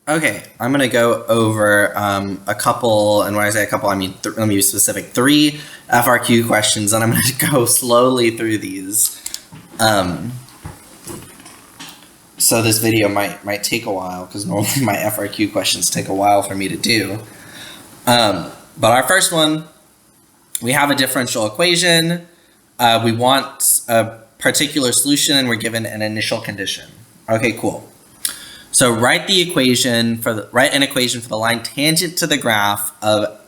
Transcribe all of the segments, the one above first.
Okay, I'm going to go over a couple, and when I say a couple, I mean, let me be specific, 3 FRQ questions, and I'm going to go slowly through these. So this video might take a while, because normally my FRQ questions take a while for me to do. But our first one, we have a differential equation. We want a particular solution, and we're given an initial condition. Okay, cool. So write an equation for the line tangent to the graph of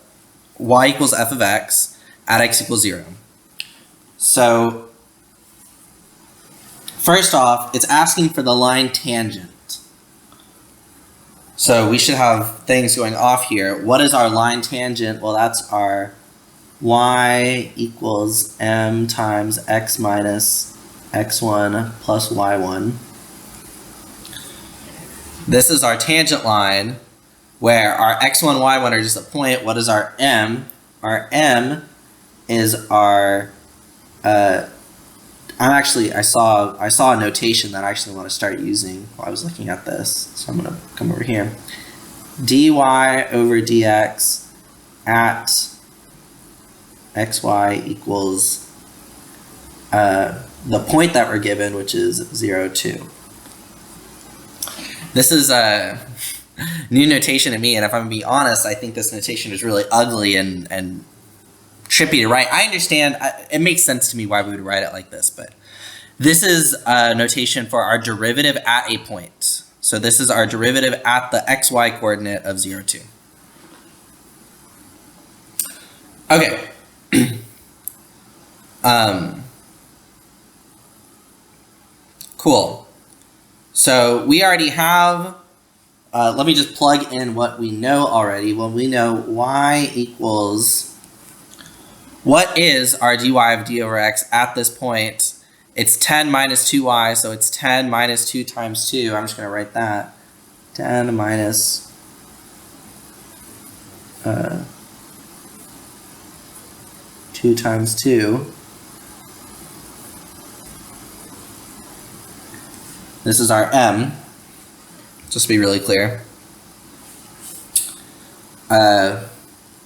y equals f of x at x equals 0. So first off, it's asking for the line tangent. So we should have things going off here. What is our line tangent? Well, that's our y equals m times x minus x1 plus y1. This is our tangent line, where our x1, y1 are just a point. What is our m? Our m is our, I saw a notation that I actually want to start using while I was looking at this. So I'm going to come over here. dy over dx at xy equals the point that we're given, which is 0, 2. This is a new notation to me, and if I'm going to be honest, I think this notation is really ugly and trippy to write. I understand, it makes sense to me why we would write it like this, but this is a notation for our derivative at a point. So this is our derivative at the xy coordinate of 0, 2. Okay. Cool. So we already have, let me just plug in what we know already. Well, we know y equals, what is our dy of d over x at this point? It's 10 minus 2y, so it's 10 minus 2 times 2. I'm just going to write that. 10 minus 2 times 2. This is our m, just to be really clear,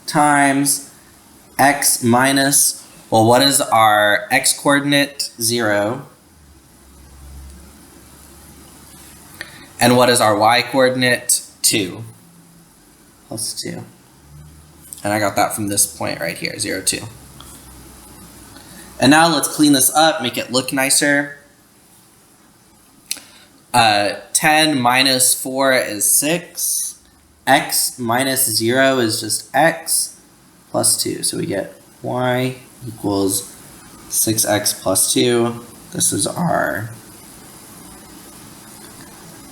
times x minus, well, what is our x coordinate? 0. And what is our y coordinate? 2. Plus 2. And I got that from this point right here, 0, 2. And now let's clean this up, make it look nicer. 10 minus 4 is 6. X minus 0 is just x plus 2. So we get y equals 6x plus 2. This is our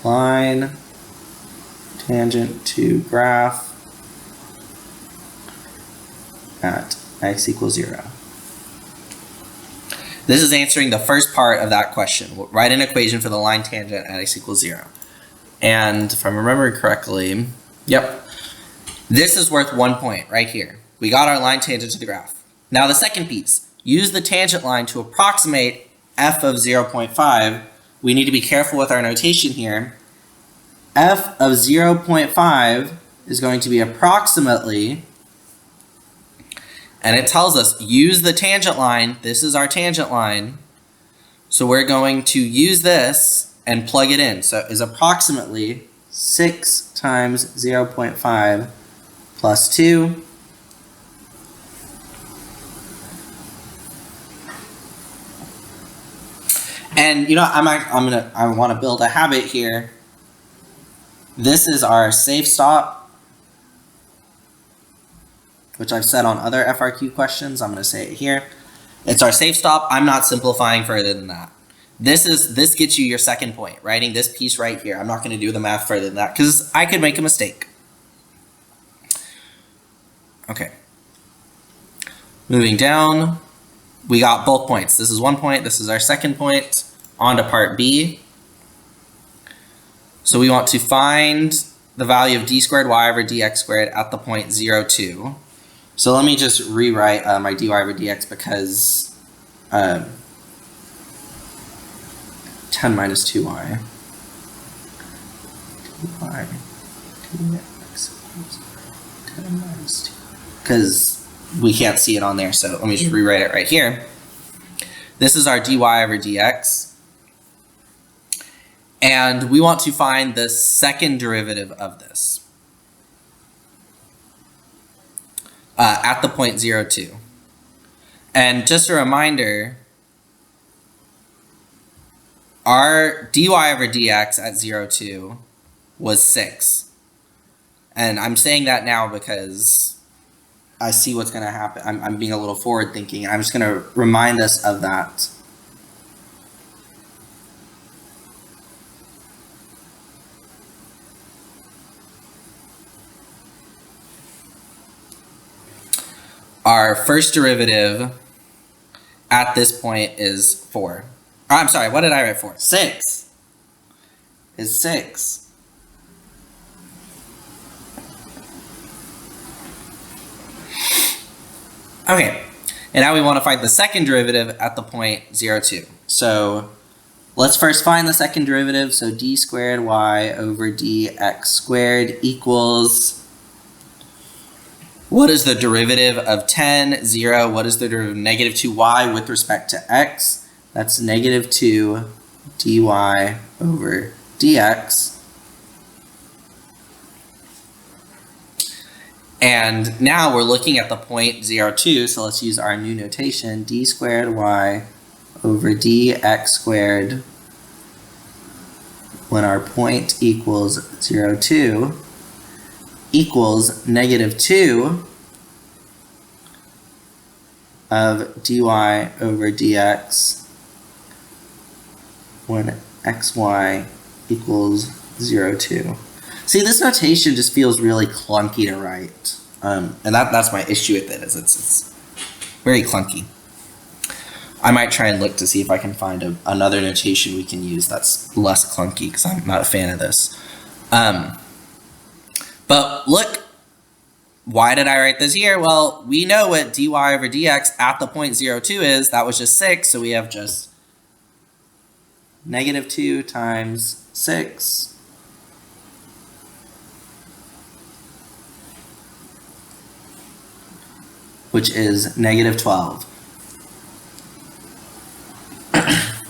line tangent to graph at x equals 0. This is answering the first part of that question. We'll write an equation for the line tangent at x equals 0. And if I'm remembering correctly, yep, this is worth 1 point right here. We got our line tangent to the graph. Now the second piece, use the tangent line to approximate f of 0.5. We need to be careful with our notation here. F of 0.5 is going to be approximately, and it tells us use the tangent line. This is our tangent line. So we're going to use this and plug it in. So is approximately 6 times 0.5 plus 2. And you know, I want to build a habit here. This is our safe stop, which I've said on other FRQ questions. I'm going to say it here. It's our safe stop. I'm not simplifying further than that. This gets you your second point, writing this piece right here. I'm not going to do the math further than that because I could make a mistake. Okay. Moving down, we got both points. This is 1 point. This is our second point. On to part B. So we want to find the value of d squared y over dx squared at the point 0, 2. So let me just rewrite my dy over dx because 10 minus 2y. 2y 2x equals 10 minus 2. Because we can't see it on there, so let me just rewrite it right here. This is our dy over dx. And we want to find the second derivative of this at the point 0, 2. And just a reminder, our dy over dx at 0, 2 was 6. And I'm saying that now because I see what's going to happen. I'm being a little forward thinking. I'm just going to remind us of that. Our first derivative at this point is 4. Oh, I'm sorry, what did I write for? 6. Is 6. Okay, and now we want to find the second derivative at the point 0, 2. So let's first find the second derivative. So d squared y over dx squared equals... What is the derivative of 10, 0? What is the derivative of negative 2y with respect to x? That's negative 2 dy over dx. And now we're looking at the point 0, 2, so let's use our new notation. D squared y over dx squared when our point equals 0, 2 equals negative 2 of dy over dx when xy equals 0, 2. See, this notation just feels really clunky to write. And that's my issue with it, is it's very clunky. I might try and look to see if I can find another notation we can use that's less clunky, because I'm not a fan of this. But look, why did I write this here? Well, we know what dy over dx at the point 0, 2 is. That was just 6, so we have just negative 2 times 6 which is negative 12.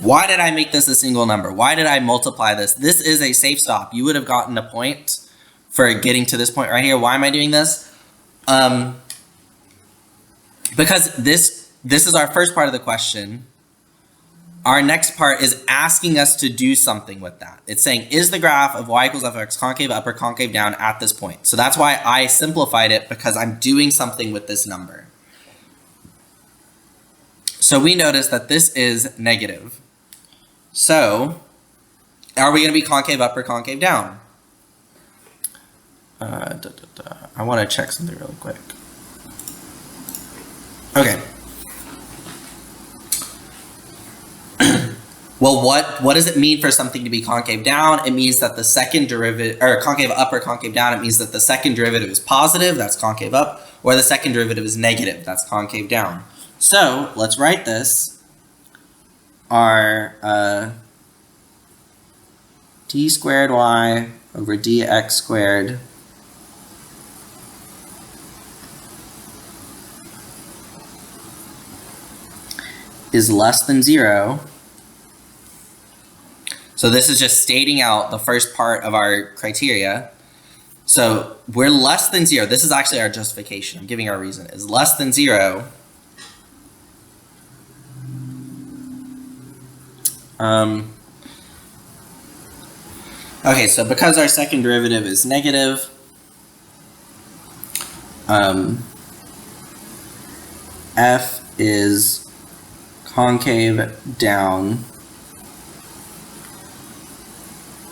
Why did I make this a single number? Why did I multiply this? This is a safe stop. You would have gotten a point for getting to this point right here. Why am I doing this? Because this is our first part of the question. Our next part is asking us to do something with that. It's saying, is the graph of y equals fx concave up or concave down at this point? So that's why I simplified it, because I'm doing something with this number. So we notice that this is negative. So are we going to be concave up or concave down? I want to check something really quick. Okay. Well, what does it mean for something to be concave down? It means that the second derivative, or concave up or concave down, it means that the second derivative is positive, that's concave up, or the second derivative is negative, that's concave down. So let's write this. Our d squared y over dx squared is less than 0. So this is just stating out the first part of our criteria. So we're less than 0. This is actually our justification. I'm giving our reason. Is less than 0. Okay, so because our second derivative is negative, f is concave down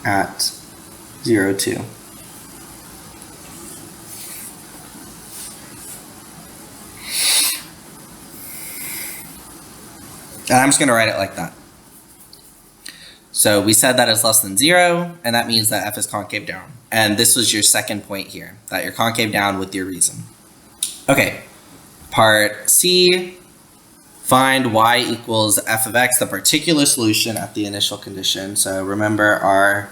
at 0, 2. And I'm just going to write it like that. So we said that it's less than 0, and that means that f is concave down. And this was your second point here, that you're concave down with your reason. Okay, part C, find y equals f of x, the particular solution at the initial condition. So remember our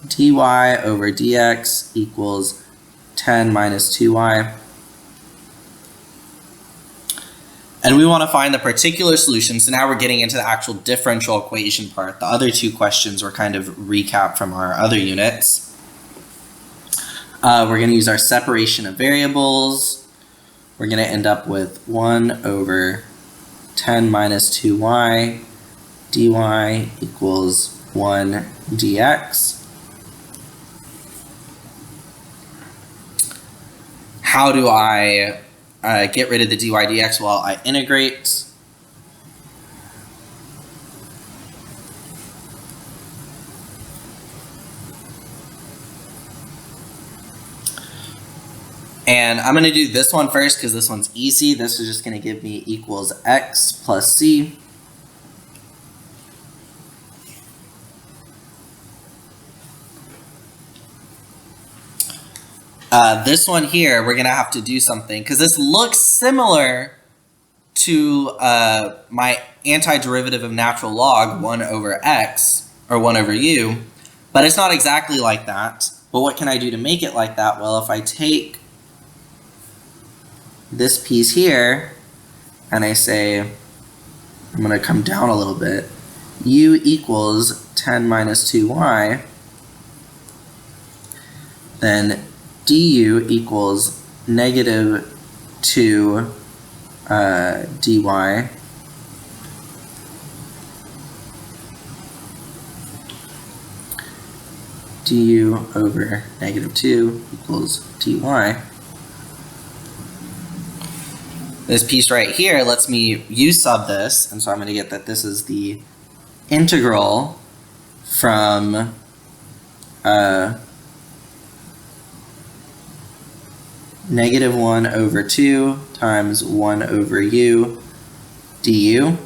dy over dx equals 10 minus 2y. And we want to find the particular solution. So now we're getting into the actual differential equation part. The other two questions were kind of recap from our other units. We're going to use our separation of variables. We're going to end up with 1 over 10 minus 2y dy equals 1 dx. How do I get rid of the dy dx? Well, I integrate. And I'm going to do this one first because this one's easy. This is just going to give me equals x plus c. This one here, we're going to have to do something because this looks similar to my antiderivative of natural log 1 over x, or 1 over u, but it's not exactly like that. But what can I do to make it like that? Well, if I take this piece here and I say, I'm going to come down a little bit, u equals 10 minus 2y, then du equals negative 2 dy du over negative 2 equals dy. This piece right here lets me u sub this, and so I'm going to get that this is the integral from negative 1 over 2 times 1 over u du.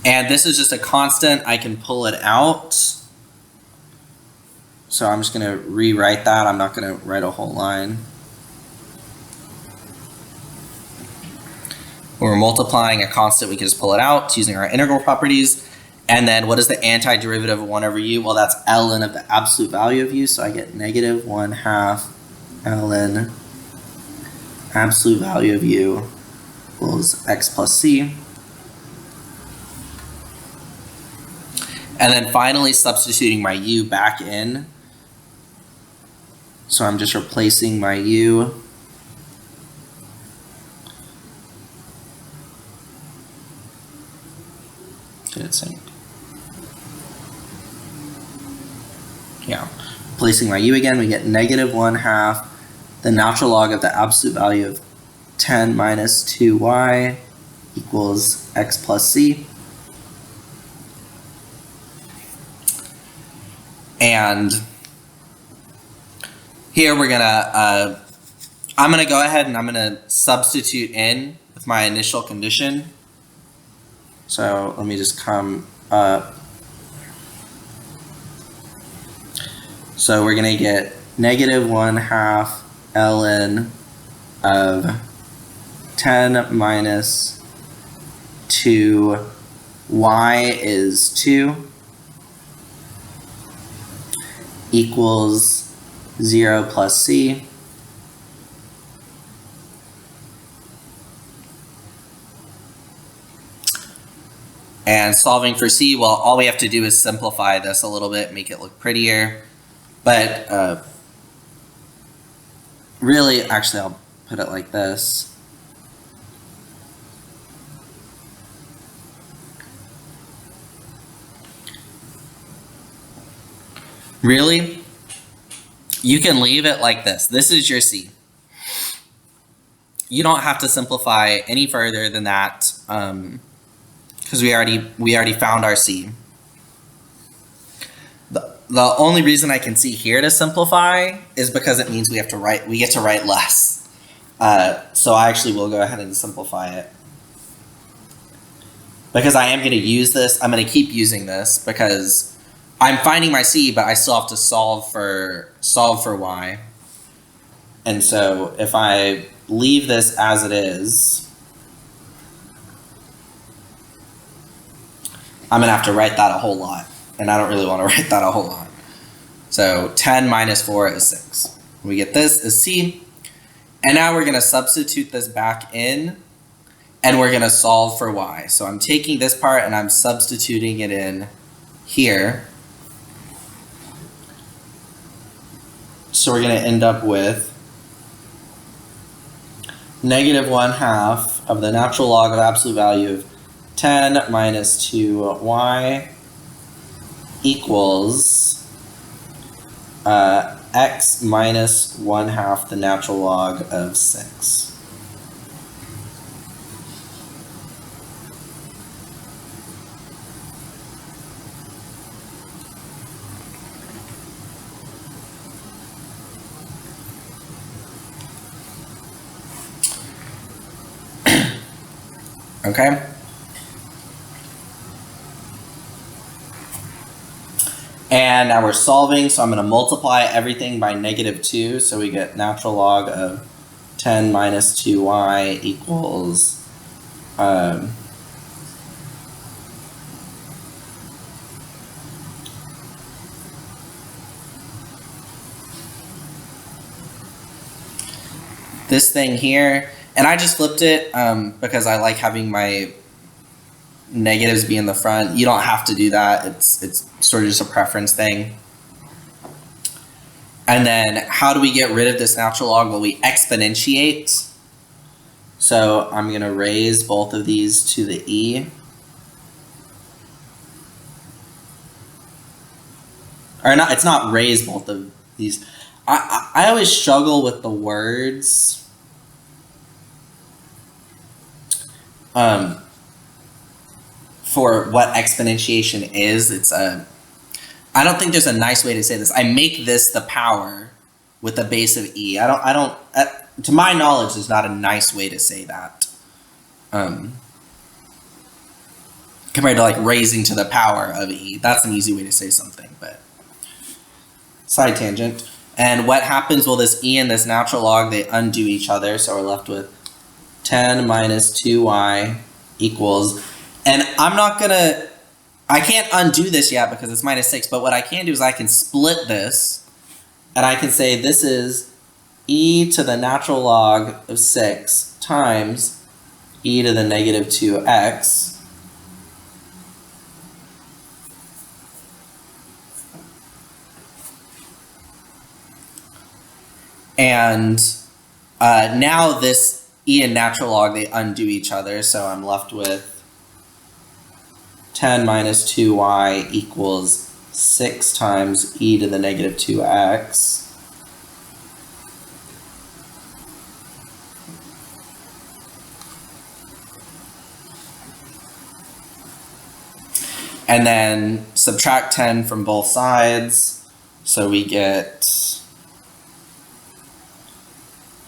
And this is just a constant. I can pull it out. So I'm just going to rewrite that. I'm not going to write a whole line. When we're multiplying a constant, we can just pull it out using our integral properties. And then what is the antiderivative of 1 over u? Well, that's ln of the absolute value of u. So I get negative 1/2 ln absolute value of u equals x plus c. And then finally substituting my u back in. So I'm just replacing my u. Did it sync? Yeah. Replacing my u again, we get negative 1/2 the natural log of the absolute value of 10 minus 2y equals x plus c. And here we're gonna, I'm gonna go ahead and I'm gonna substitute in with my initial condition. So let me just come up. So we're gonna get negative 1/2 ln of 10 minus 2y is 2 equals 0 plus c. And solving for c, well, all we have to do is simplify this a little bit, make it look prettier. But really, actually, I'll put it like this. Really, you can leave it like this. This is your c. You don't have to simplify any further than that, because we already found our c. The only reason I can see here to simplify is because it means we get to write less. So I actually will go ahead and simplify it. Because I am going to use this, I'm going to keep using this because I'm finding my c, but I still have to solve for y. And so if I leave this as it is, I'm going to have to write that a whole lot. And I don't really want to write that a whole lot. So 10 minus 4 is 6. We get this is C. And now we're going to substitute this back in. And we're going to solve for y. So I'm taking this part and I'm substituting it in here. So we're going to end up with negative 1/2 of the natural log of absolute value of 10 minus 2y equals x minus 1/2 the natural log of 6. Okay? And now we're solving, so I'm going to multiply everything by negative 2, so we get natural log of 10 minus 2y equals this thing here. And I just flipped it because I like having my negatives be in the front. You don't have to do that. It's sort of just a preference thing. And then how do we get rid of this natural log? Well, we exponentiate. So I'm going to raise both of these to the e. Or not, it's not raise both of these. I always struggle with the words. For what exponentiation is. It's I don't think there's a nice way to say this. I make this the power with the base of e. I don't to my knowledge, there's not a nice way to say that. Compared to like raising to the power of e. That's an easy way to say something, but side tangent. And what happens? Well, this e and this natural log, they undo each other, so we're left with 10 minus 2y equals, and I can't undo this yet because it's minus 6, but what I can do is I can split this, and I can say this is e to the natural log of 6 times e to the negative 2x. And now this e and natural log, they undo each other, so I'm left with 10 minus 2y equals 6 times e to the negative 2x. And then subtract 10 from both sides, so we get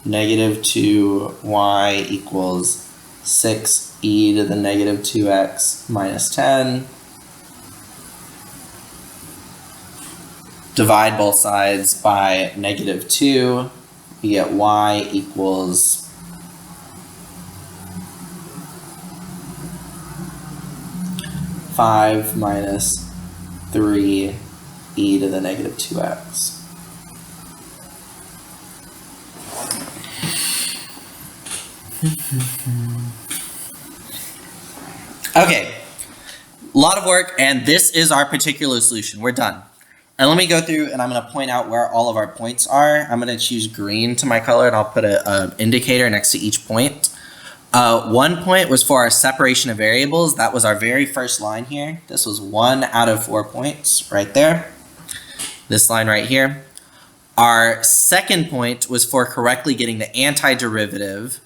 negative 2y equals 6e to the negative 2x minus 10. Divide both sides by negative 2. We get y equals (5 minus 3e to the negative 2x). Okay, a lot of work, and this is our particular solution. We're done. And let me go through, and I'm going to point out where all of our points are. I'm going to choose green to my color, and I'll put an indicator next to each point. 1 point was for our separation of variables. That was our very first line here. This was 1 out of 4 points right there. This line right here. Our second point was for correctly getting the antiderivative,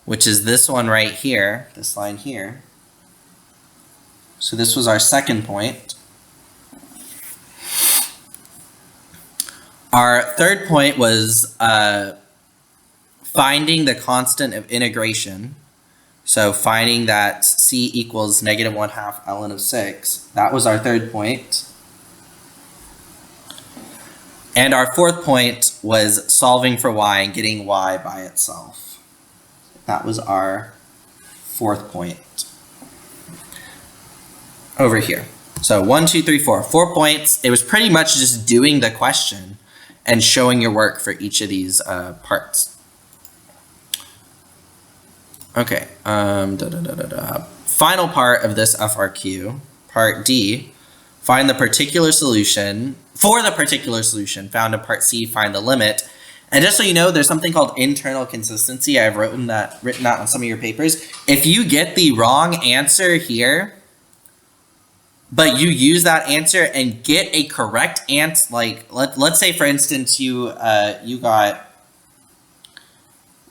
which is this one right here, this line here. So this was our second point. Our third point was finding the constant of integration. So finding that c equals negative 1/2 ln of 6. That was our third point. And our fourth point was solving for y and getting y by itself. That was our fourth point. over here. So 1, 2, 3, 4, 4 points. It was pretty much just doing the question and showing your work for each of these parts. Okay, final part of this FRQ, part D, find the particular solution. For the particular solution found in part C, find the limit. And just so you know, there's something called internal consistency. I've written that on some of your papers. If you get the wrong answer here, but you use that answer and get a correct answer, like let's say for instance you got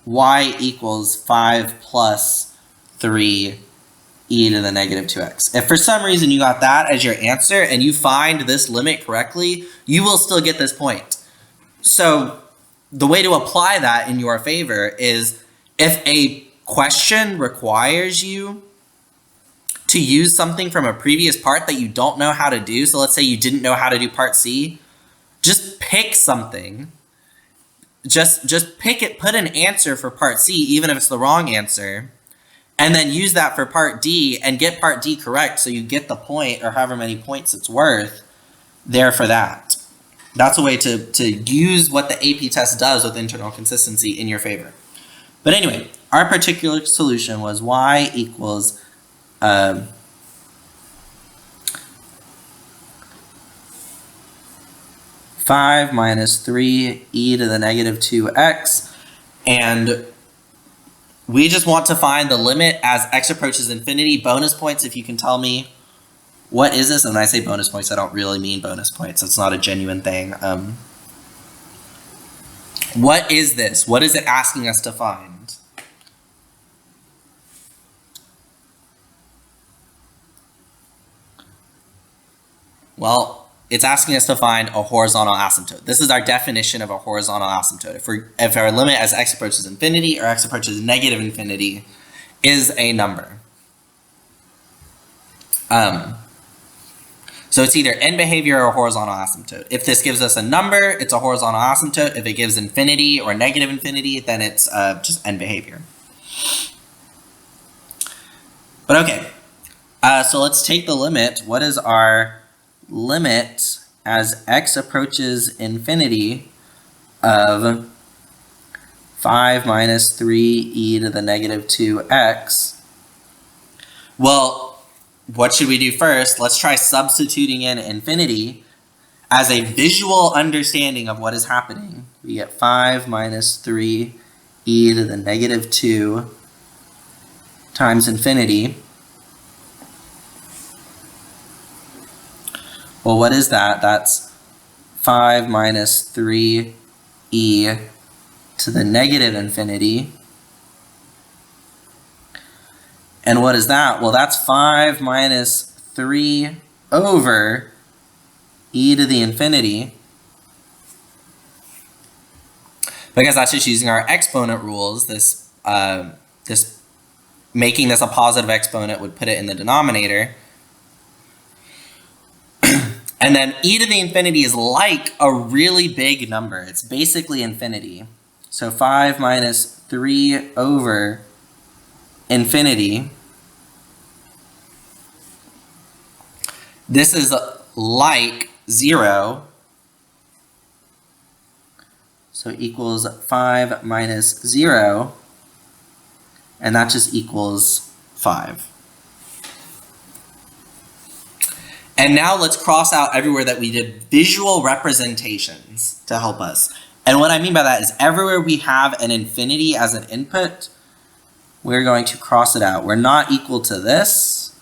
y equals 5 plus 3 e to the negative 2x. If for some reason you got that as your answer and you find this limit correctly, you will still get this point. So the way to apply that in your favor is if a question requires you to use something from a previous part that you don't know how to do, so let's say you didn't know how to do part C, just pick something. Just pick it, put an answer for part C, even if it's the wrong answer, and then use that for part D and get part D correct so you get the point or however many points it's worth there for that. That's a way to use what the AP test does with internal consistency in your favor. But anyway, our particular solution was y equals 5 minus 3 e to the negative 2x, and we just want to find the limit as x approaches infinity. Bonus points if you can tell me what is this, and when I say bonus points I don't really mean bonus points, it's not a genuine thing. What is this? What is it asking us to find? Well, it's asking us to find a horizontal asymptote. This is our definition of a horizontal asymptote. If our limit as x approaches infinity or x approaches negative infinity is a number. So it's either end behavior or horizontal asymptote. If this gives us a number, it's a horizontal asymptote. If it gives infinity or negative infinity, then it's just end behavior. But okay, so let's take the limit. What is our limit as x approaches infinity of 5 minus 3 e to the negative 2x? Well, what should we do first? Let's try substituting in infinity as a visual understanding of what is happening. We get 5 minus 3 e to the negative 2 times infinity. Well, what is that? That's 5 minus 3 e to the negative infinity. And what is that? Well, that's 5 minus 3 over e to the infinity. Because that's just using our exponent rules. This making this a positive exponent would put it in the denominator. And then e to the infinity is like a really big number. It's basically infinity. So 5 minus 3 over infinity. This is like 0. So equals 5 minus 0. And that just equals 5. And now let's cross out everywhere that we did visual representations to help us. And what I mean by that is everywhere we have an infinity as an input, we're going to cross it out. We're not equal to this.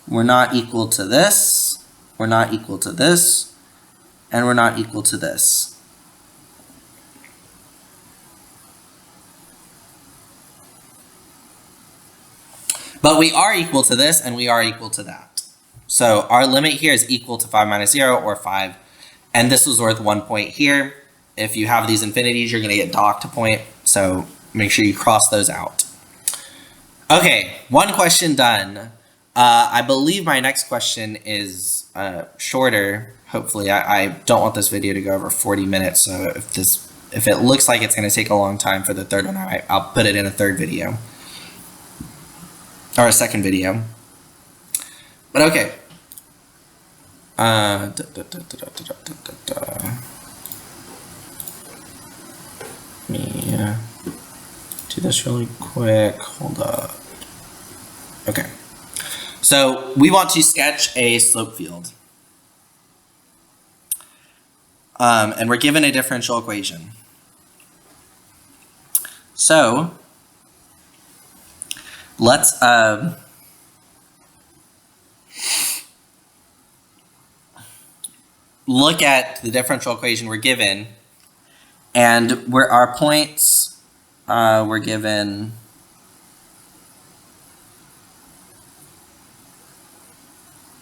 We're not equal to this. We're not equal to this. And we're not equal to this. But we are equal to this and we are equal to that. So our limit here is equal to 5 minus 0 or 5. And this was worth 1 point here. If you have these infinities, you're going to get docked a point. So make sure you cross those out. Okay, one question done. I believe my next question is shorter. Hopefully, I don't want this video to go over 40 minutes. So if it looks like it's going to take a long time for the third one, I'll put it in a third video. Or a second video. But okay. Let me do this really quick. Hold up. Okay. So we want to sketch a slope field. And we're given a differential equation. So let's look at the differential equation we're given, and where our points were given.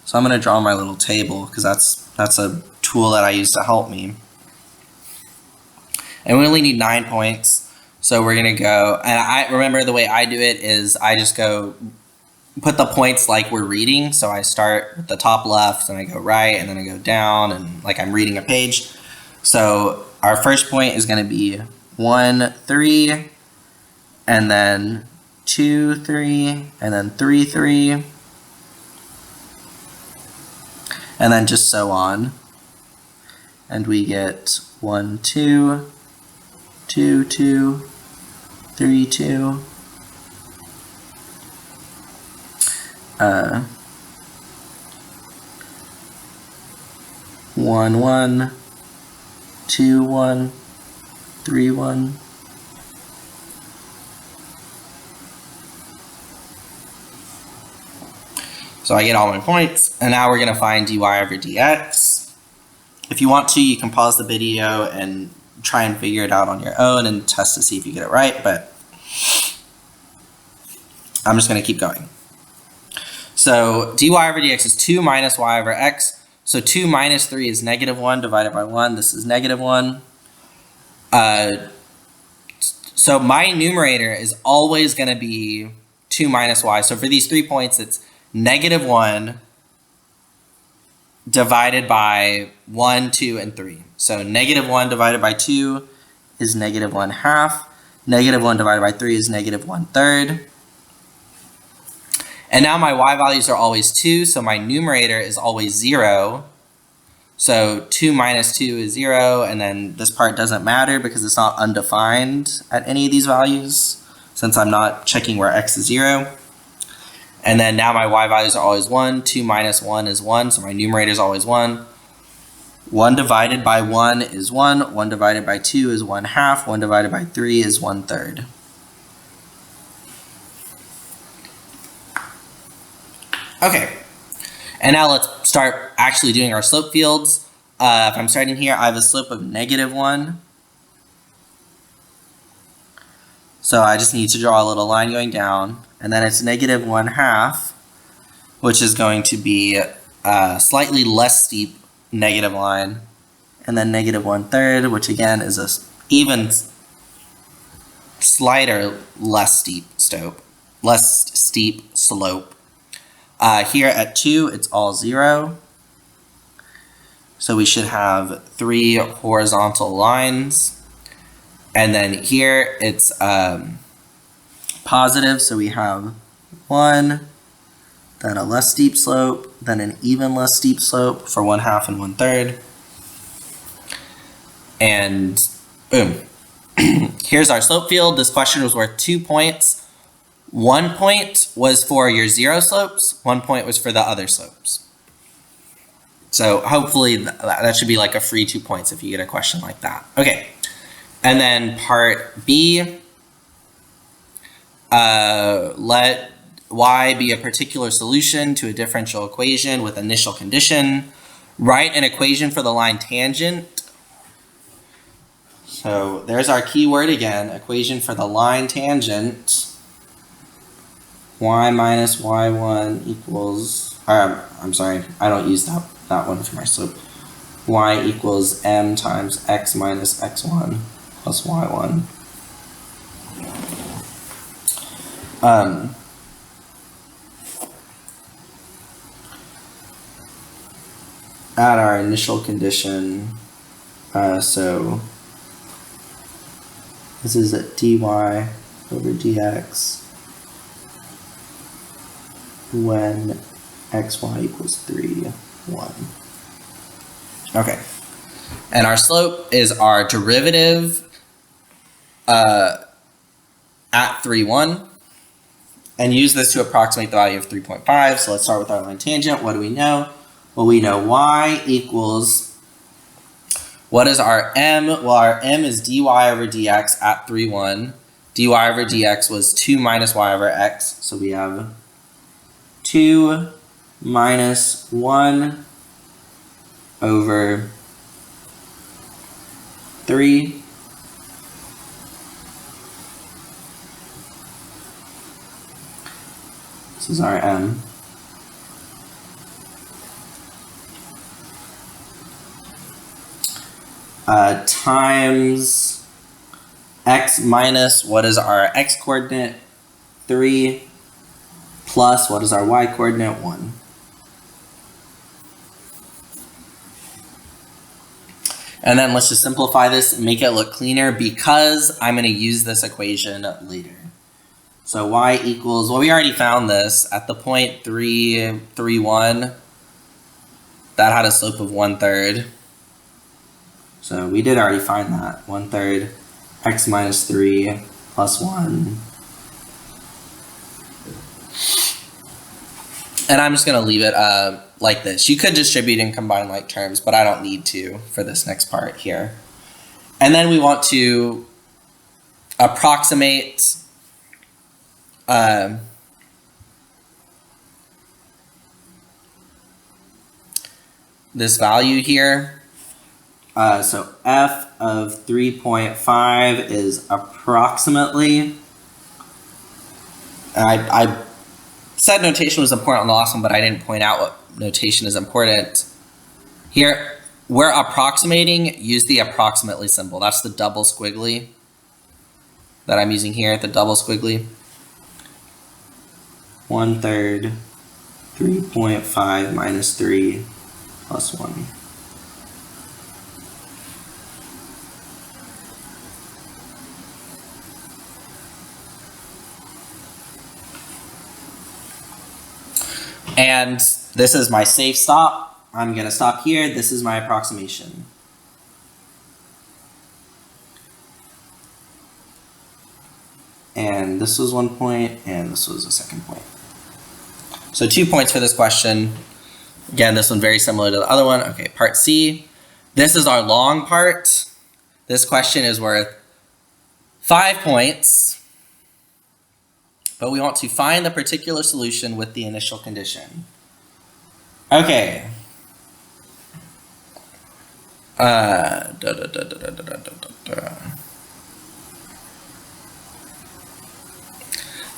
So I'm going to draw my little table because that's a tool that I use to help me. And we only need 9 points. So we're going to go, and I remember the way I do it is I just go put the points like we're reading. So I start with the top left and I go right and then I go down and like I'm reading a page. So our first point is going to be 1, 3, and then 2, 3, and then 3, 3. And then just so on. And we get 1, 2, 2, 2, 3, 2. 1, 1, 2, 1, 3, 1. So I get all my points, and now we're going to find dy over dx. If you want to, you can pause the video and try and figure it out on your own and test to see if you get it right, but I'm just going to keep going. So dy over dx is 2 minus y over x. So 2 minus 3 is negative 1 divided by 1. This is negative 1. So my numerator is always going to be 2 minus y. So for these 3 points, it's negative 1 divided by 1, 2, and 3. So negative 1 divided by 2 is negative 1/2. Negative 1 divided by 3 is negative 1/3. And now my y values are always 2, so my numerator is always 0. So 2 minus 2 is 0, and then this part doesn't matter because it's not undefined at any of these values, since I'm not checking where x is 0. And then now my y values are always 1. 2 minus 1 is 1, so my numerator is always 1. 1 divided by 1 is 1. 1 divided by 2 is 1/2. 1 divided by 3 is 1/3. Okay, and now let's start actually doing our slope fields. If I'm starting here, I have a slope of negative 1. So I just need to draw a little line going down, and then it's negative 1/2, which is going to be a slightly less steep negative line, and then negative 1/3, which again is a even slighter less steep slope. Here at 2, it's all 0. So we should have 3 horizontal lines. And then here it's positive, so we have 1, then a less steep slope, then an even less steep slope for 1/2 and 1/3. And boom. Here's our slope field. This question was worth 2 points. 1 point was for your 0 slopes, 1 point was for the other slopes. So hopefully that should be like a free 2 points if you get a question like that. Okay, and then part B, let y be a particular solution to a differential equation with initial condition. Write an equation for the line tangent. So there's our keyword again, equation for the line tangent. Y minus y1 equals, I'm sorry, I don't use that one for my slope. Y equals m times x minus x1 plus y1. Add our initial condition, so this is at dy over dx when xy equals 3, 1. Okay. And our slope is our derivative at 3, 1. And use this to approximate the value of 3.5. So let's start with our line tangent. What do we know? Well, we know y equals, what is our m? Well, our m is dy over dx at 3, 1. dy over dx was 2 minus y over x. So we have 2 minus 1 over 3. This is our m. Times x minus, what is our x coordinate? 3, plus, what is our y coordinate? 1. And then let's just simplify this and make it look cleaner because I'm going to use this equation later. So y equals, well, we already found this at the point 3, 3, 1. That had a slope of 1/3. So we did already find that. 1/3 x minus 3 plus 1. And I'm just going to leave it like this. You could distribute and combine like terms, but I don't need to for this next part here. And then we want to approximate this value here. So f of 3.5 is approximately, I said notation was important on the last one, but I didn't point out what notation is important. Here, we're approximating, use the approximately symbol. That's the double squiggly that I'm using here, the double squiggly. 1/3, 3.5 minus 3 plus 1. And this is my safe stop. I'm going to stop here. This is my approximation. And this was 1 point, and this was a second point. So 2 points for this question. Again, this one very similar to the other one. Okay, part C. This is our long part. This question is worth 5 points. But we want to find the particular solution with the initial condition. Okay. The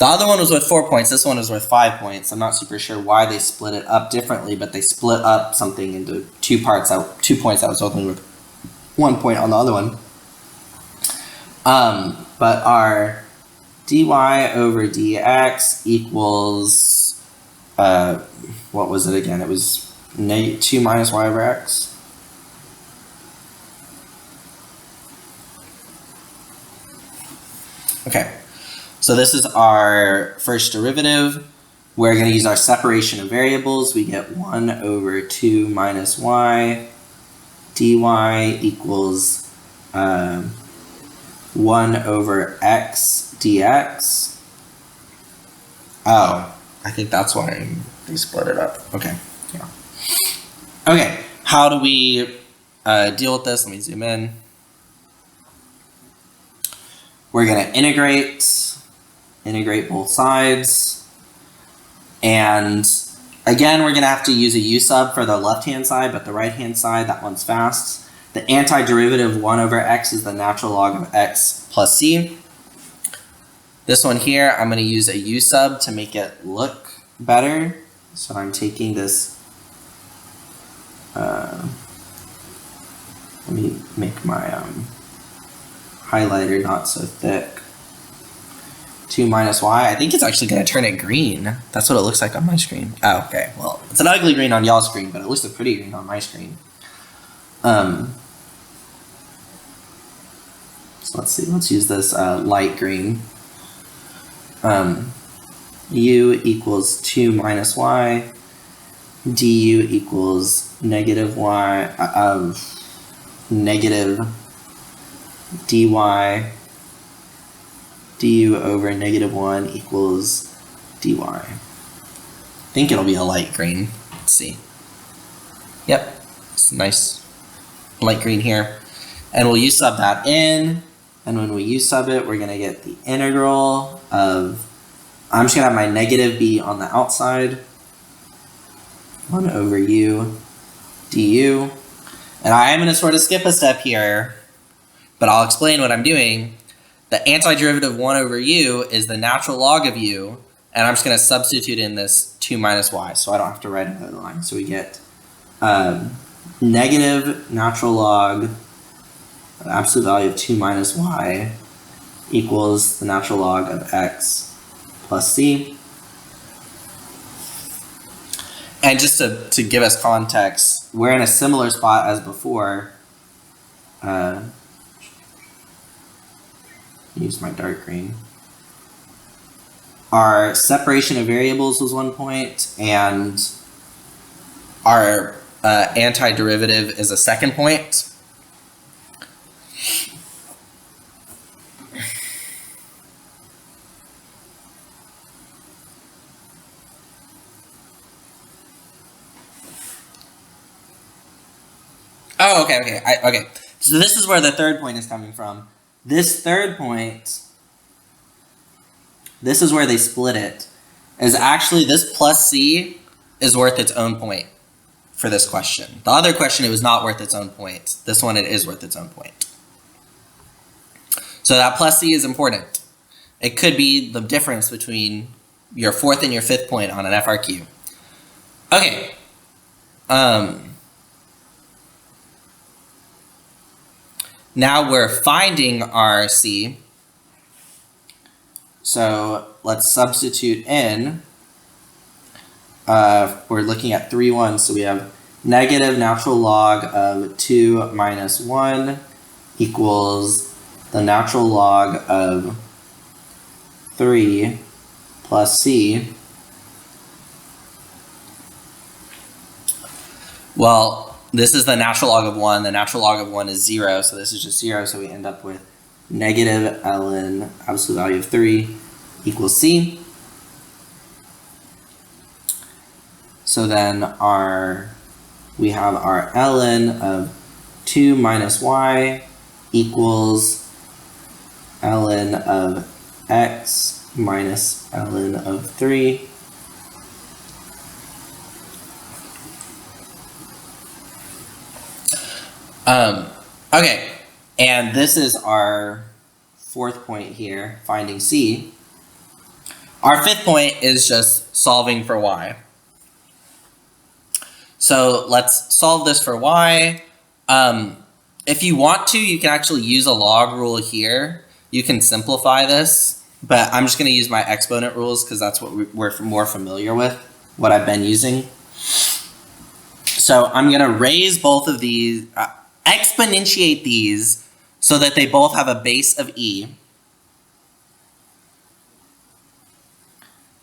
other one was worth 4 points. This one is worth 5 points. I'm not super sure why they split it up differently, but they split up something into 2 parts. 2 points that was only worth 1 point on the other one. But our dy over dx equals, what was it again? It was 2 minus y over x. Okay, so this is our first derivative. We're going to use our separation of variables. We get 1 over 2 minus y. dy equals 1 over x dx. Oh, I think that's why they split it up. Okay, yeah. Okay, how do we deal with this? Let me zoom in. We're going to integrate both sides. And again, we're going to have to use a u sub for the left-hand side, but the right-hand side, that one's fast. The antiderivative 1 over x is the natural log of x plus c. This one here, I'm going to use a u sub to make it look better. So I'm taking this, let me make my highlighter not so thick. 2 minus y. I think it's actually going to turn it green. That's what it looks like on my screen. Oh, okay. Well, it's an ugly green on y'all's screen, but it looks a pretty green on my screen. So let's see. Let's use this light green. U equals 2 minus y. du equals negative y of negative dy du over negative 1 equals dy. I think it'll be a light green. Let's see. Yep, it's nice light green here. And we'll u sub that in, and when we u sub it, we're going to get the integral of, I'm just going to have my negative b on the outside, 1 over u du. And I am going to sort of skip a step here, but I'll explain what I'm doing. The antiderivative of 1 over u is the natural log of u, and I'm just going to substitute in this 2 minus y, so I don't have to write another line. So we get negative natural log, the absolute value of 2 minus y equals the natural log of x plus c. And just to give us context, we're in a similar spot as before. Use my dark green. Our separation of variables was 1 point, and our antiderivative is a 2nd point. Oh, okay. Okay. So this is where the 3rd point is coming from. This 3rd point, this is where they split it, is actually this plus c is worth its own point for this question. The other question, it was not worth its own point. This one, it is worth its own point. So that plus c is important. It could be the difference between your 4th and your 5th point on an FRQ. Okay. Now we're finding our c. So let's substitute in. We're looking at 3, 1, so we have negative natural log of 2 minus 1 equals the natural log of 3 plus c. Well, this is the natural log of 1. The natural log of 1 is 0, so this is just 0, so we end up with negative ln absolute value of 3 equals c. So then we have our ln of 2 minus y equals ln of x minus ln of 3. Okay, and this is our 4th point here, finding c. Our 5th point is just solving for y. So let's solve this for y. If you want to, you can actually use a log rule here. You can simplify this, but I'm just going to use my exponent rules because that's what we're more familiar with, what I've been using. So I'm going to raise both of these, exponentiate these so that they both have a base of e.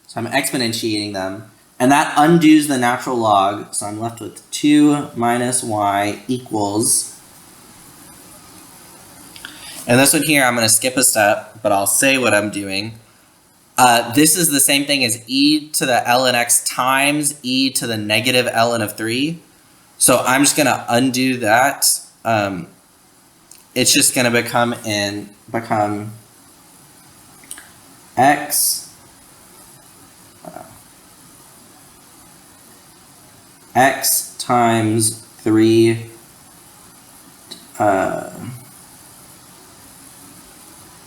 So I'm exponentiating them, and that undoes the natural log, so I'm left with 2 minus y equals, and this one here I'm going to skip a step, but I'll say what I'm doing. This is the same thing as e to the ln x times e to the negative ln of 3. So I'm just going to undo that. It's just going to become x times 3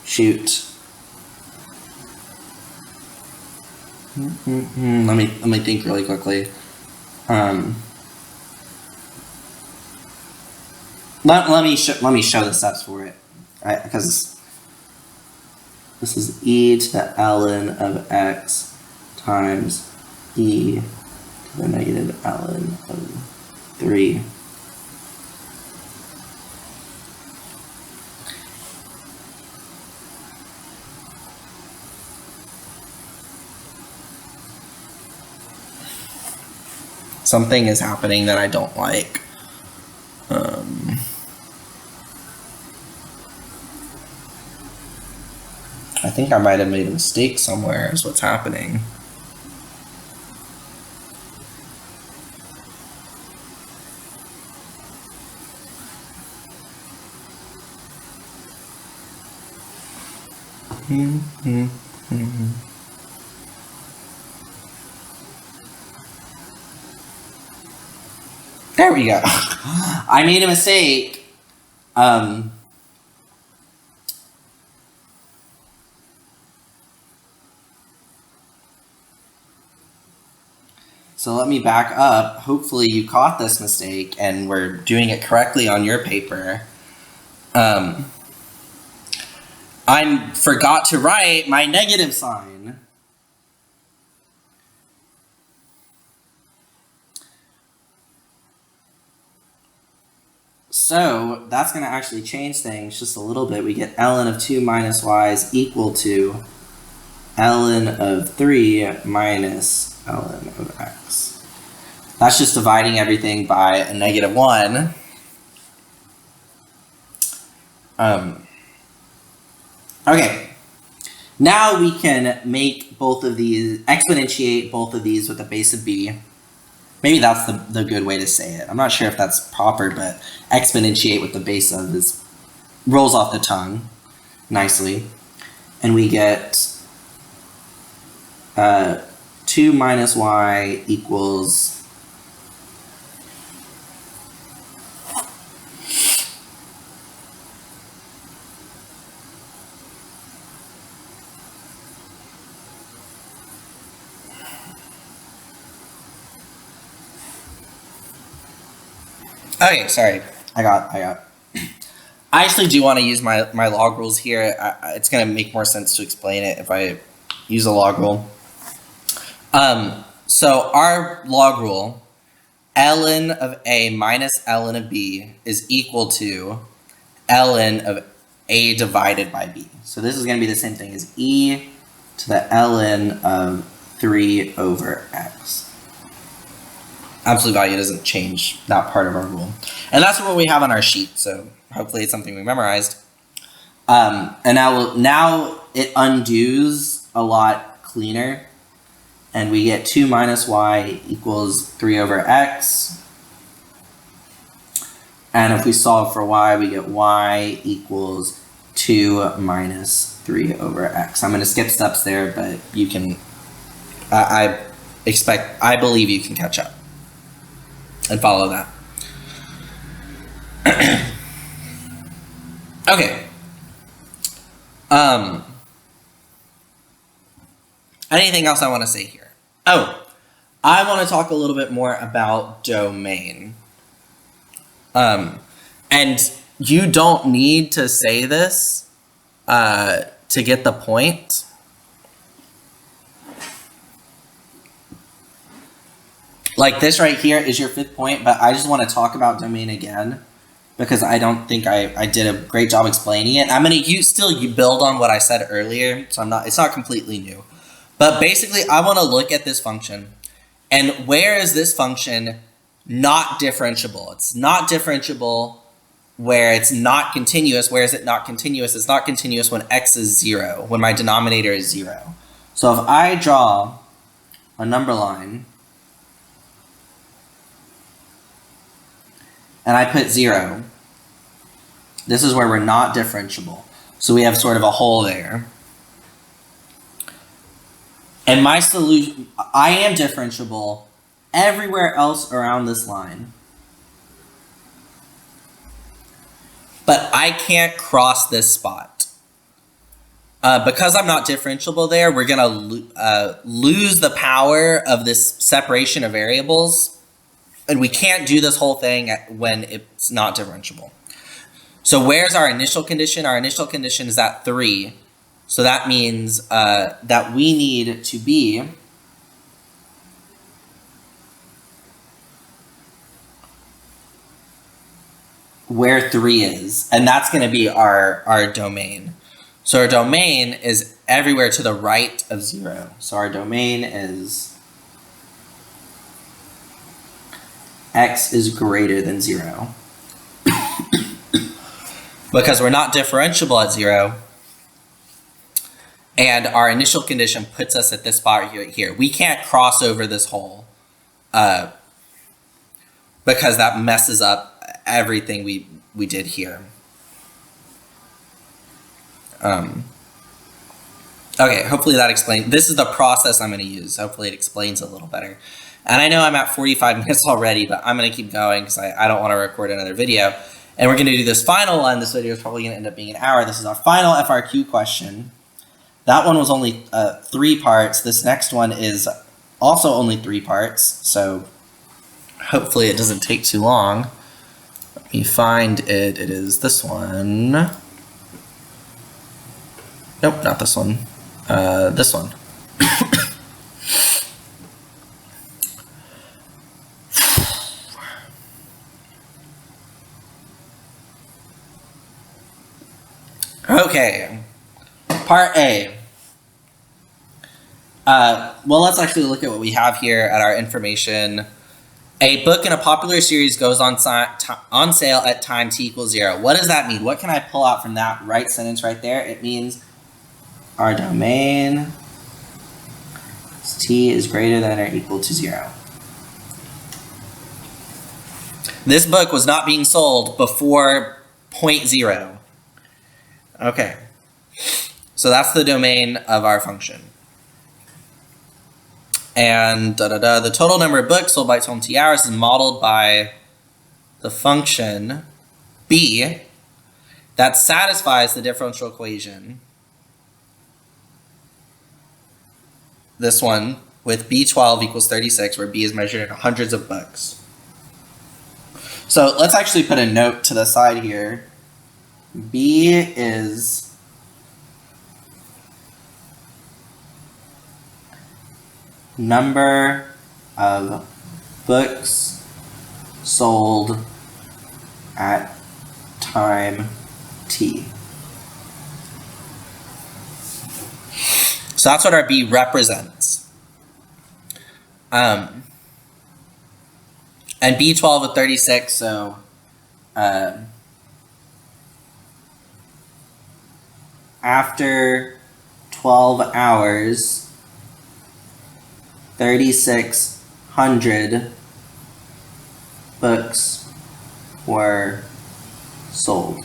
shoot. Let me think really quickly. Let me show the steps for it, right? Because this is e to the ln of x times e to the negative ln of 3. Something is happening that I don't like. I think I might have made a mistake somewhere is what's happening. There we go. I made a mistake. So let me back up. Hopefully you caught this mistake and we're doing it correctly on your paper. I forgot to write my negative sign. So that's going to actually change things just a little bit. We get ln of 2 minus y is equal to ln of 3 minus ln of x. That's just dividing everything by a negative 1. Okay, now we can make both of these, exponentiate both of these with a base of b. Maybe that's the good way to say it. I'm not sure if that's proper, but exponentiate with the base of is rolls off the tongue nicely. And we get 2 minus y equals okay, sorry. I actually do want to use my log rules here. It's going to make more sense to explain it if I use a log rule. So our log rule, ln of a minus ln of b is equal to ln of a divided by b. So this is going to be the same thing as e to the ln of 3 over x. Absolute value doesn't change that part of our rule. And that's what we have on our sheet, so hopefully it's something we memorized. And now it undoes a lot cleaner, and we get 2 minus y equals 3 over x. And if we solve for y, we get y equals 2 minus 3 over x. I'm going to skip steps there, but you can, I believe you can catch up and follow that. Okay. Anything else I want to say here? Oh, I want to talk a little bit more about domain. And you don't need to say this to get the point. Like this right here is your 5th point, but I just want to talk about domain again because I don't think I did a great job explaining it. I'm going to build on what I said earlier, so it's not completely new. But basically, I want to look at this function, and where is this function not differentiable? It's not differentiable where it's not continuous. Where is it not continuous? It's not continuous when x is 0, when my denominator is 0. So if I draw a number line, and I put 0, this is where we're not differentiable. So we have sort of a hole there. And my solution, I am differentiable everywhere else around this line. But I can't cross this spot. Because I'm not differentiable there, we're going to lose the power of this separation of variables. And we can't do this whole thing when it's not differentiable. So where's our initial condition? Our initial condition is at 3. So that means that we need to be where 3 is. And that's going to be our domain. So our domain is everywhere to the right of 0. So our domain is x is greater than 0. Because we're not differentiable at 0, and our initial condition puts us at this spot here. We can't cross over this hole because that messes up everything we did here. Okay, hopefully that explains. This is the process I'm going to use. Hopefully it explains a little better. And I know I'm at 45 minutes already, but I'm going to keep going because I don't want to record another video. And we're going to do this final one. This video is probably going to end up being an hour. This is our final FRQ question. That one was only 3 parts. This next one is also only 3 parts. So hopefully it doesn't take too long. Let me find it. It is this one. Nope, not this one. This one. Okay, part A. Well, let's actually look at what we have here at our information. A book in a popular series goes on sale at time t equals 0. What does that mean? What can I pull out from that right sentence right there? It means our domain t is greater than or equal to 0. This book was not being sold before 0.0. Okay, so that's the domain of our function. And the total number of books sold by total t hours is modeled by the function b that satisfies the differential equation. This one with b12 equals 36, where b is measured in hundreds of books. So let's actually put a note to the side here. B is number of books sold at time t. So that's what our B represents. And B12 with 36, so after 12 hours, 3,600 books were sold.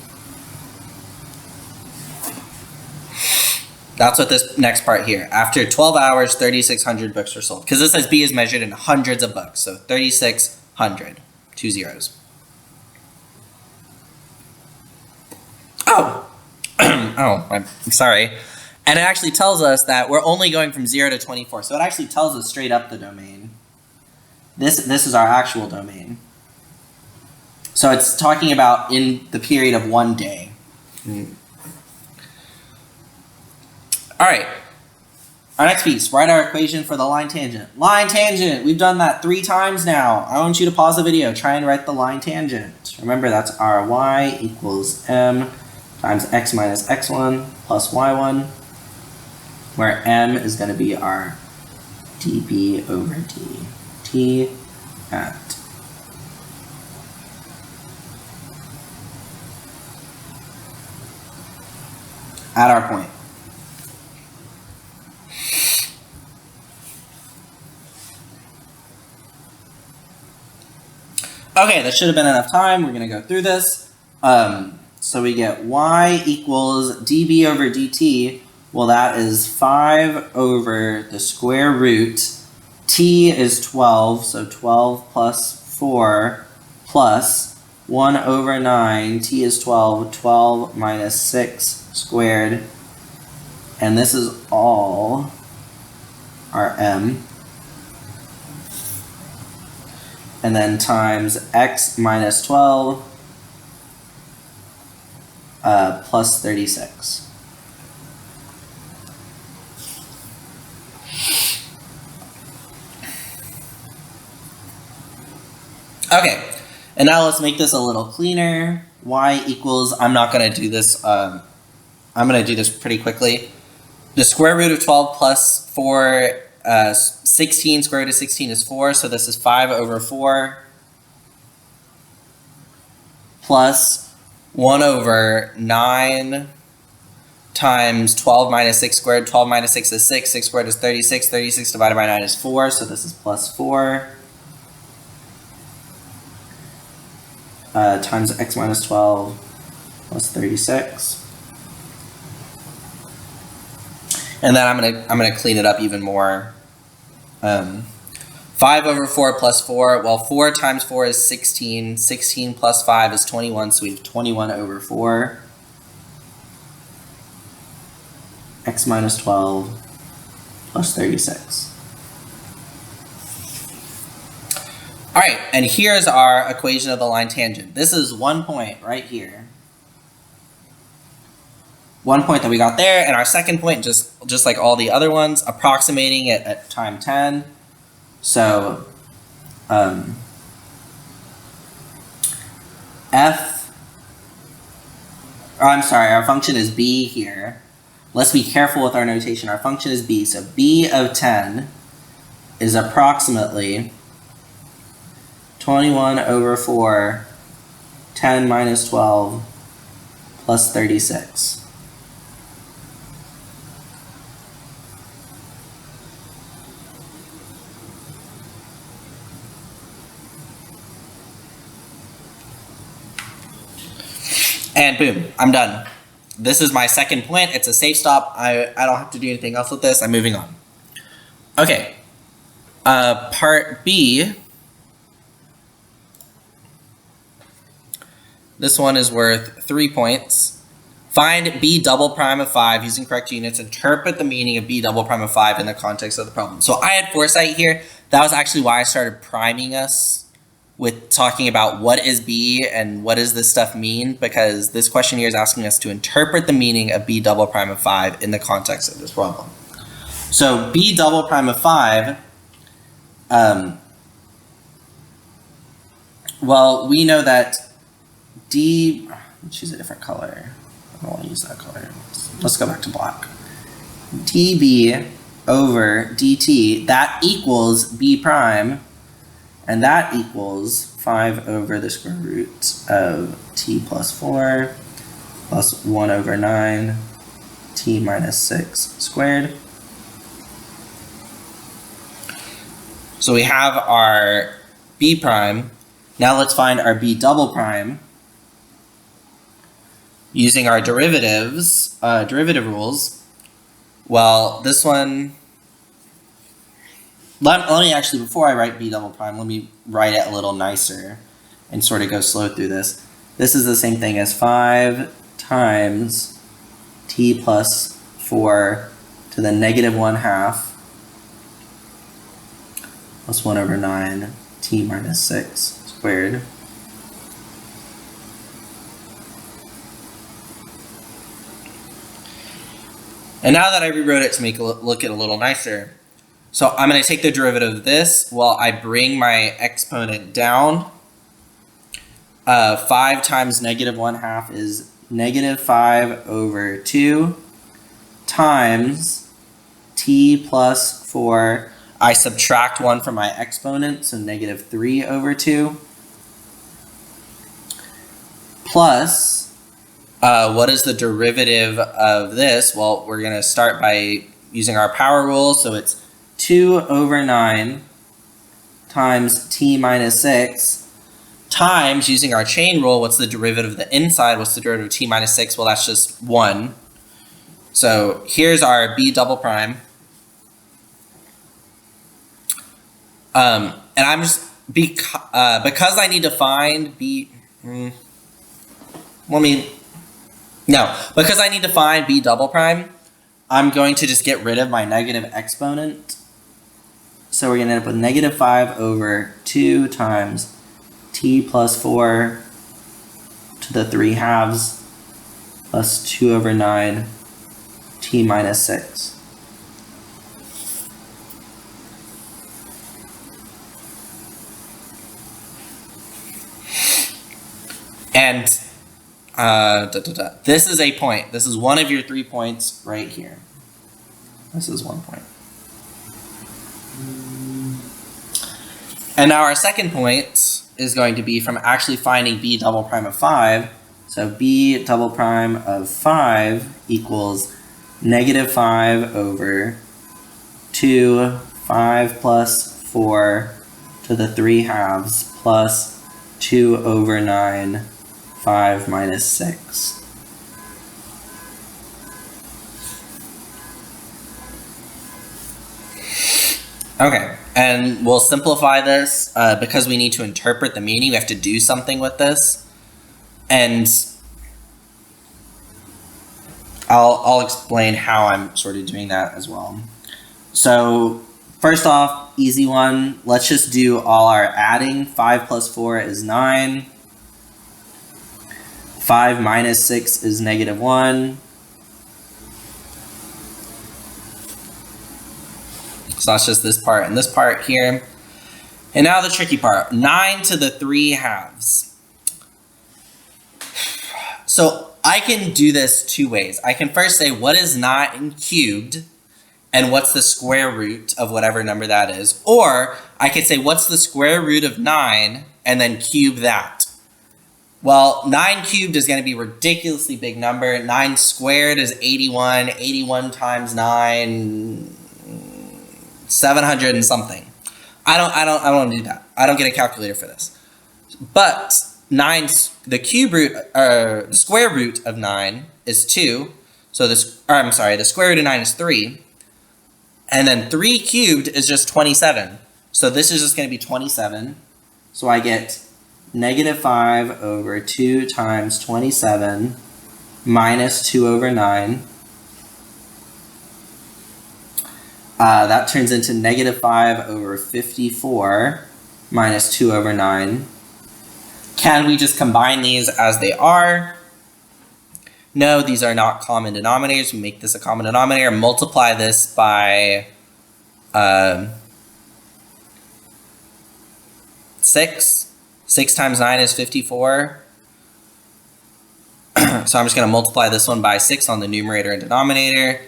That's what this next part here. After 12 hours, 3,600 books were sold. Because this says B is measured in hundreds of books. So 3,600, 2 zeros. Oh. Oh, I'm sorry. And it actually tells us that we're only going from 0 to 24. So it actually tells us straight up the domain. This is our actual domain. So it's talking about in the period of 1 day. All right. Our next piece, write our equation for the line tangent. Line tangent, we've done that 3 times now. I want you to pause the video, try and write the line tangent. Remember, that's our y equals m times x minus x1 plus y1, where m is going to be our dB over dt at our point. Okay, that should have been enough time. We're going to go through this. So we get y equals dB over dt. Well, that is 5 over the square root. T is 12, so 12 plus 4 plus 1 over 9. T is 12, 12 minus 6 squared. And this is all our m. And then times x minus 12 plus 36. Okay, and now let's make this a little cleaner. Y equals, I'm not going to do this, I'm going to do this pretty quickly. The square root of 12 plus 4, 16, square root of 16 is 4, so this is 5 over 4 plus 1 over 9 times 12 minus 6 squared. 12 minus 6 is 6. 6 squared is 36. 36 divided by 9 is 4. So this is plus 4 times x minus 12 plus 36. And then I'm gonna clean it up even more. 5 over 4 plus 4. Well, 4 times 4 is 16. 16 plus 5 is 21. So we have 21 over 4. X minus 12 plus 36. All right, and here's our equation of the line tangent. This is 1 point right here. 1 point that we got there, and our second point, just like all the other ones, approximating it at time 10. So our function is b here. Let's be careful with our notation. Our function is b, so b of 10 is approximately 21 over 4, 10 minus 12, plus 36. And boom, I'm done. This is my second point. It's a safe stop. I don't have to do anything else with this. I'm moving on. Okay. Part B. This one is worth 3 points. Find b double prime of 5 using correct units. Interpret the meaning of b double prime of 5 in the context of the problem. So I had foresight here. That was actually why I started priming us with talking about what is b and what does this stuff mean, because this question here is asking us to interpret the meaning of b double prime of 5 in the context of this problem. So b double prime of 5, well, we know that let's choose a different color. I don't want to use that color. Let's go back to black. db over dt, that equals b prime, and that equals 5 over the square root of t plus 4 plus 1 over 9 t minus 6 squared. So we have our b prime. Now let's find our b double prime using our derivative rules. Well, this one, let me actually, before I write b double prime, let me write it a little nicer and sort of go slow through this. This is the same thing as 5 times t plus 4 to the negative 1/2 plus 1 over 9 t minus 6 squared. And now that I rewrote it to make it look a little nicer, so I'm going to take the derivative of this while I bring my exponent down. 5 times negative 1/2 is negative 5 over 2 times t plus 4. I subtract 1 from my exponent, so negative 3 over 2. Plus, what is the derivative of this? Well, we're going to start by using our power rule, so it's 2 over 9 times t minus 6 times, using our chain rule, what's the derivative of the inside? What's the derivative of t minus 6? Well, that's just 1. So here's our b double prime. And I'm just, because I need to find because I need to find b double prime, I'm going to just get rid of my negative exponent. So we're going to end up with negative 5 over 2 times t plus 4 to the 3/2 plus 2 over 9 t minus 6. And this is a point. This is one of your 3 points right here. This is 1 point. And now our second point is going to be from actually finding b double prime of 5. So b double prime of 5 equals negative 5 over 2, 5 plus 4 to the 3 halves plus 2 over 9, 5 minus 6. Okay, and we'll simplify this because we need to interpret the meaning. We have to do something with this. And I'll explain how I'm sort of doing that as well. So first off, easy one. Let's just do all our adding. 5 plus 4 is 9. 5 minus 6 is negative 1. So that's just this part and this part here. And now the tricky part, 9 to the 3 halves. So I can do this two ways. I can first say what is 9 cubed and what's the square root of whatever number that is. Or I could say what's the square root of 9 and then cube that. Well, 9 cubed is going to be a ridiculously big number. 9 squared is 81. 81 times 9... 700 and something. I don't want to do that. I don't get a calculator for this. But the cube root, or the square root of 9 is 2. So the square root of 9 is 3. And then 3 cubed is just 27. So this is just going to be 27. So I get negative 5 over 2 times 27 minus 2 over 9. That turns into negative 5 over 54 minus 2 over 9. Can we just combine these as they are? No, these are not common denominators. We make this a common denominator. Multiply this by 6. 6 times 9 is 54. So I'm just going to multiply this one by 6 on the numerator and denominator.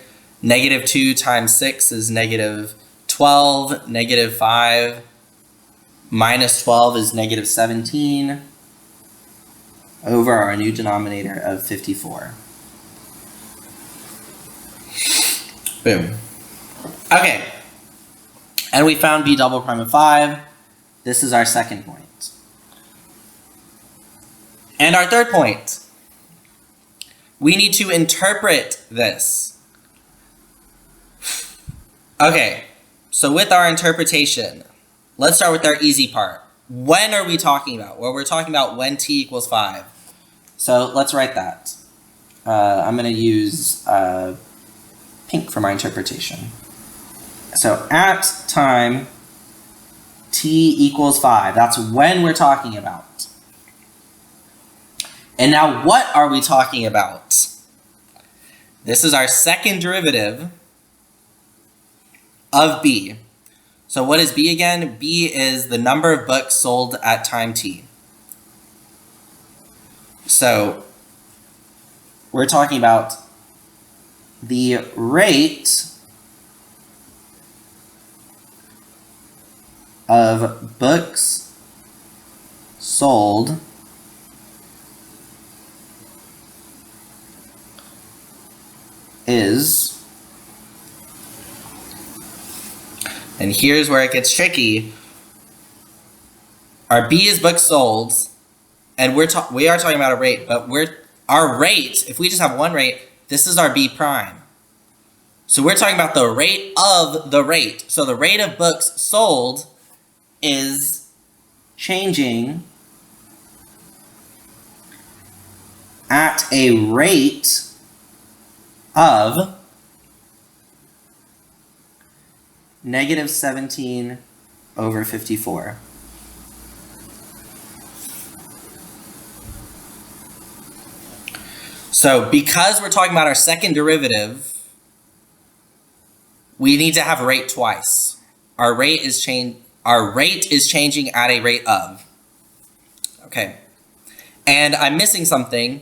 Negative 2 times 6 is negative 12. Negative 5 minus 12 is negative 17 over our new denominator of 54. Boom. Okay. And we found b double prime of 5. This is our second point. And our third point. We need to interpret this. Okay, so with our interpretation, let's start with our easy part. When are we talking about? Well, we're talking about when t equals 5. So let's write that. I'm going to use pink for my interpretation. So at time t equals 5, that's when we're talking about. And now what are we talking about? This is our second derivative of b. So what is b again? B is the number of books sold at time t. So we're talking about the rate of books sold is, and here's where it gets tricky. Our B is books sold, and we are talking about a rate, but our rate, if we just have one rate, this is our B prime. So we're talking about the rate of the rate. So the rate of books sold is changing at a rate of negative 17 over 54. So because we're talking about our second derivative, we need to have rate twice. Our rate is changing at a rate of. Okay. And I'm missing something.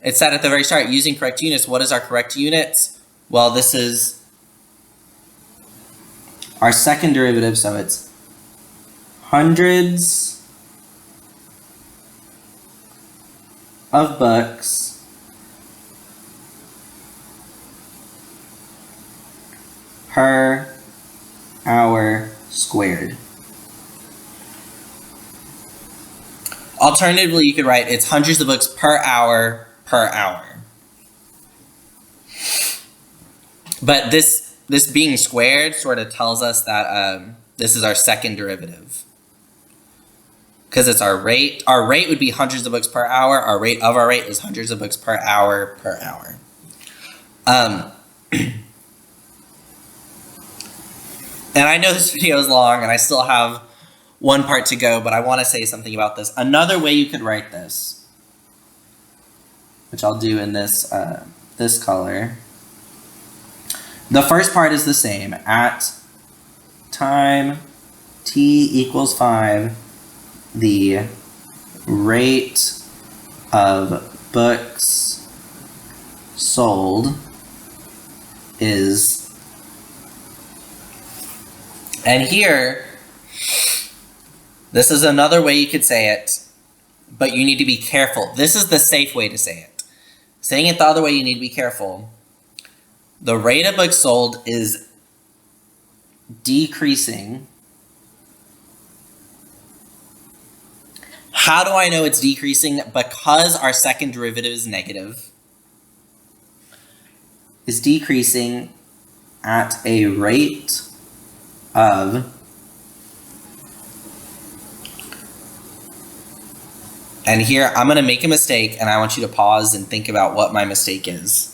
It said at the very start, using correct units. What is our correct units? Well, this is our second derivative, so it's hundreds of books per hour squared. Alternatively, you could write it's hundreds of books per hour per hour. But this being squared sort of tells us that this is our second derivative. Because it's our rate. Our rate would be hundreds of books per hour. Our rate of our rate is hundreds of books per hour per hour. And I know this video is long and I still have one part to go, but I want to say something about this. Another way you could write this, which I'll do in this, this color. The first part is the same. At time t equals 5, the rate of books sold is, and here, this is another way you could say it, but you need to be careful. This is the safe way to say it. Saying it the other way, you need to be careful. The rate of books sold is decreasing. How do I know it's decreasing? Because our second derivative is negative. Is decreasing at a rate of, and here I'm going to make a mistake and I want you to pause and think about what my mistake is.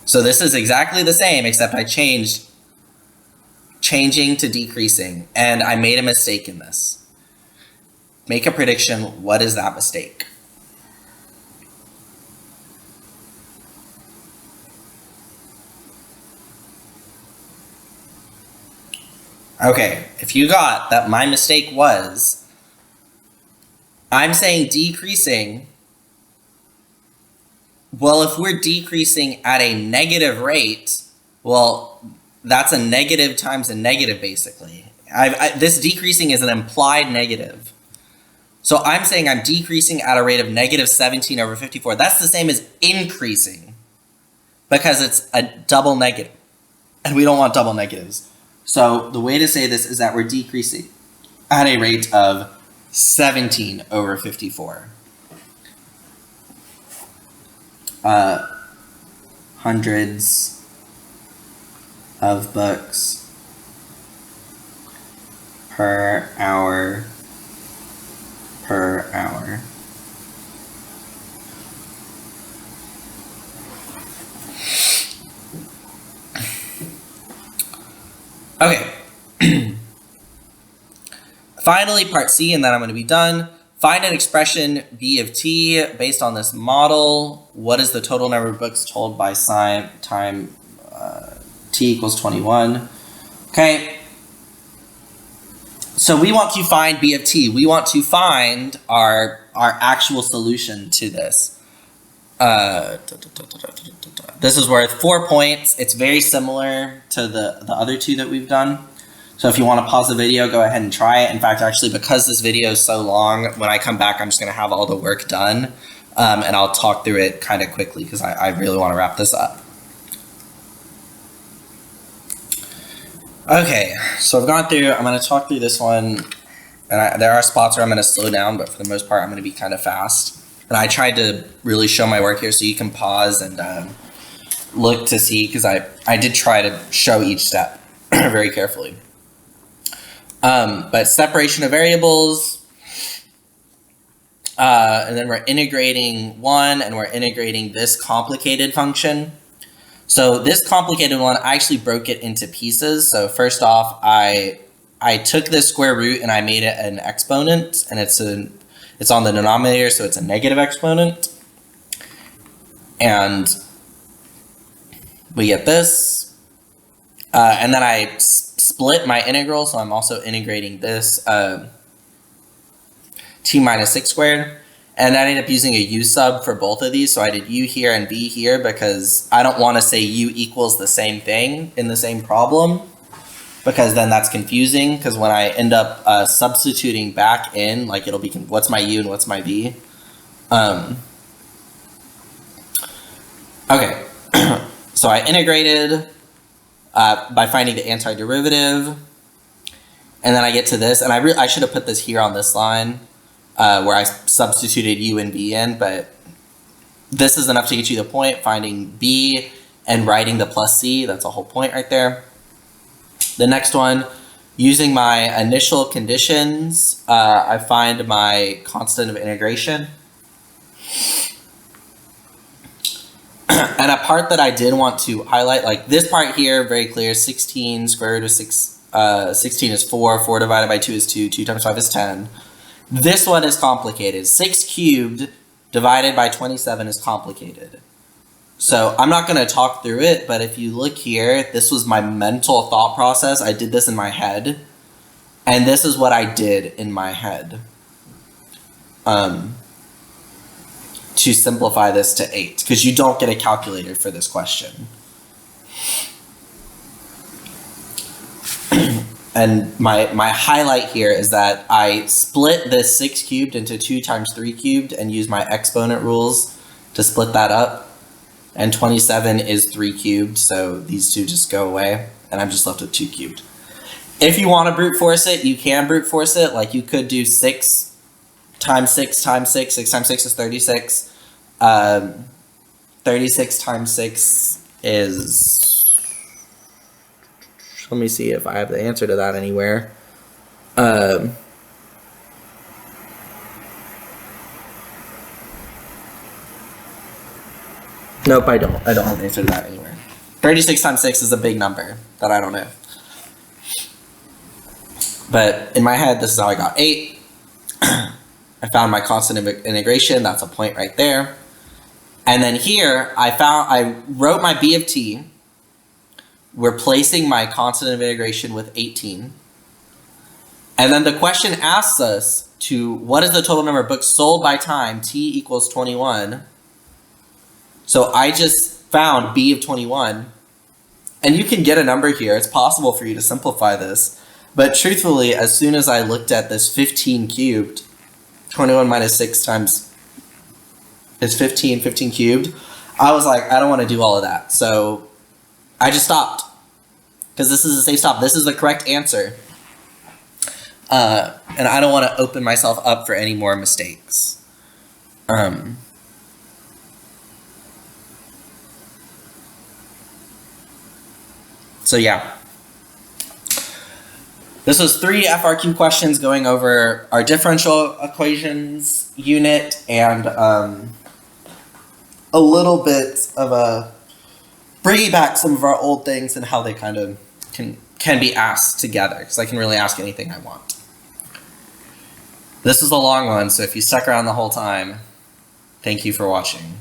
So this is exactly the same, except I changing to decreasing, and I made a mistake in this. Make a prediction. What is that mistake? Okay, if you got that my mistake was, I'm saying decreasing. Well, if we're decreasing at a negative rate, well, that's a negative times a negative, basically. This decreasing is an implied negative. So I'm saying I'm decreasing at a rate of negative 17 over 54. That's the same as increasing, because it's a double negative, and we don't want double negatives. So the way to say this is that we're decreasing at a rate of 17 over 54. Hundreds of books per hour per hour. Okay. Finally, part C, and then I'm going to be done. Find an expression B of t based on this model. What is the total number of books told by time t equals 21? Okay. So we want to find B of t. We want to find our actual solution to this. This is worth 4 points. It's very similar to the other two that we've done. So if you want to pause the video, go ahead and try it. In fact, actually, because this video is so long, when I come back, I'm just going to have all the work done. And I'll talk through it kind of quickly because I really want to wrap this up. Okay, so I've gone through, I'm going to talk through this one. And there are spots where I'm going to slow down, but for the most part, I'm going to be kind of fast. And I tried to really show my work here so you can pause and look to see, because I did try to show each step very carefully. But separation of variables, and then we're integrating one, and we're integrating this complicated function. So this complicated one, I actually broke it into pieces. So first off, I took this square root and I made it an exponent, and it's on the denominator, so it's a negative exponent. And we get this. And then I split my integral, so I'm also integrating this t minus 6 squared. And I ended up using a U sub for both of these. So I did U here and V here because I don't want to say U equals the same thing in the same problem, because then that's confusing, because when I end up substituting back in, like it'll be, what's my U and what's my V? Okay, so I integrated by finding the antiderivative, and then I get to this, and I should have put this here on this line, where I substituted U and V in, but this is enough to get you the point, finding B and writing the plus C, that's a whole point right there. The next one, using my initial conditions, I find my constant of integration. And a part that I did want to highlight, like this part here, very clear, 16 square root of 16 is 4, 4 divided by 2 is 2, 2 times 5 is 10. This one is complicated. 6 cubed divided by 27 is complicated. So I'm not going to talk through it, but if you look here, this was my mental thought process. I did this in my head, and this is what I did in my head to simplify this to 8, because you don't get a calculator for this question. And my highlight here is that I split this 6 cubed into 2 times 3 cubed and use my exponent rules to split that up. And 27 is 3 cubed, so these two just go away, and I'm just left with 2 cubed. If you want to brute force it, you can brute force it. Like you could do 6 times 6 times 6. 6 times 6 is 36. 36 times 6 is... Let me see if I have the answer to that anywhere. Nope, I don't. I don't have the answer to that anywhere. 36 times 6 is a big number that I don't know. But in my head, this is how I got 8. I found my constant of integration. That's a point right there. And then here, I wrote my B of t, replacing my constant of integration with 18. And then the question asks us to, what is the total number of books sold by time, t equals 21. So I just found B of 21. And you can get a number here. It's possible for you to simplify this. But truthfully, as soon as I looked at this 15 cubed, 21 minus 6 times is 15, 15 cubed, I was like, I don't want to do all of that. So I just stopped. Because this is a safe stop. This is the correct answer. And I don't want to open myself up for any more mistakes. So yeah. This was 3 FRQ questions going over our differential equations unit and a little bit of a bringing back some of our old things and how they kind of can be asked together, because I can really ask anything I want. This is a long one, so if you stuck around the whole time, thank you for watching.